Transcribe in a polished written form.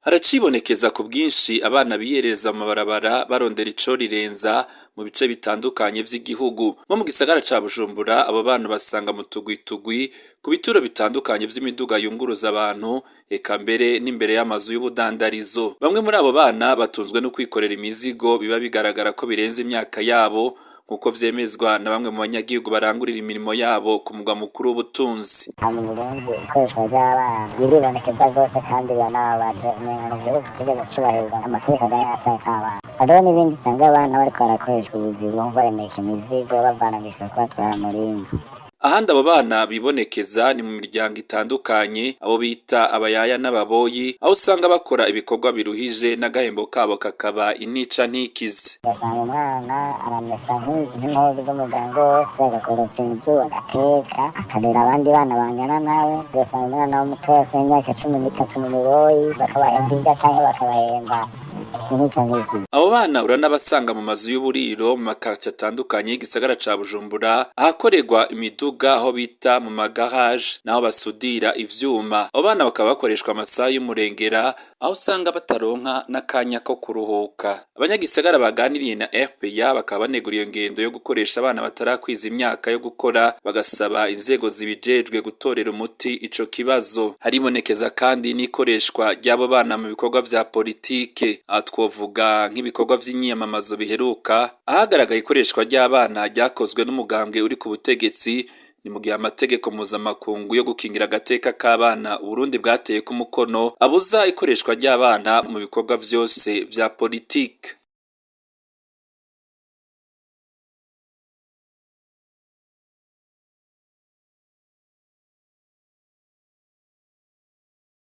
Haracibonekeza ku bwinshi abana biyereza mu mabarabara barondera ico rirenza mu bice bitandukanye vy'igihugu. Nko mu gisagara ca Bujumbura, abo bana basanga mu tugwi ku bituro bitandukanye vy'imiduga yunguruza abantu, eka mbere n'imbere y'amazu y'ubudandarizo. Bamwe muri abo bana batunzwe no kwikorera imizigo biba bigaragara ko birenze imyaka yabo, nkuko vyemezwa na bamwe mu banyagihugu barangurira imirimo yabo ku mugwa mukuru w'ubutunzi. Mu Burundi ikoreshwa ry'abana biribonekeza rwose kandi biranababaje, umenga igihugu kitigeze cubahiriza amategeko ajanye n'agateka k'abana. Hariho n'ibindi usanga abana bariko barakoreshwa ubuzimu baremeka imizigo bavana mw'isoko batwara mu rindi. Ahandi abo bana bibonekeza ni mu miryango itandukanye, abo bita abayaya n'ababoyi, aho usanga bakora ibikorwa biruhije n'agahembo kabo kakaba inica ntikize. Ugasanga umwana aramesa nk'impuzu z'umuryango wose, agakoropa inzu, agateka, akarera abandi bana bangana nawe. Ugasanga umwana w'umuto wese w'imyaka 13 mu buboyi, bakabahemba indya canke bakabahemba inica ntikize. Abo bana uranabasanga mu mazu y'uburiro mu makartie atandukanye y'igisagara ca Bujumbura, ahakorerwa imiduga aho bita mu magaraje, naho basudira ivyuma. Abo bana bakaba bakoreshwa amasaha y'umurengera, aho usanga bataronka n'akanya ko kuruhuka. Abanyagisagara baganiriye na RPA bakaba banegura iyo ngendo yo gukoresha abana batarakwiza imyaka yo gukora, bagasaba inzego zibijejwe gutorera umuti ico kibazo. Haribonekeza kandi n'ikoreshwa ry'abo bana mu bikorwa vya politike. Aha twovuga nk'ibikorwa vy'inyiyamamazo biheruka, ahagaragaye ikoreshwa ry'abana ryakozwe n'umugambwe uri ku butegetsi, ni mu gihe amategeko mpuzamakungu yo gukingira agateka k'abana Uburundi bwateye ku mukono abuza ikoreshwa ry'abana mu bikorwa vyose vya politike.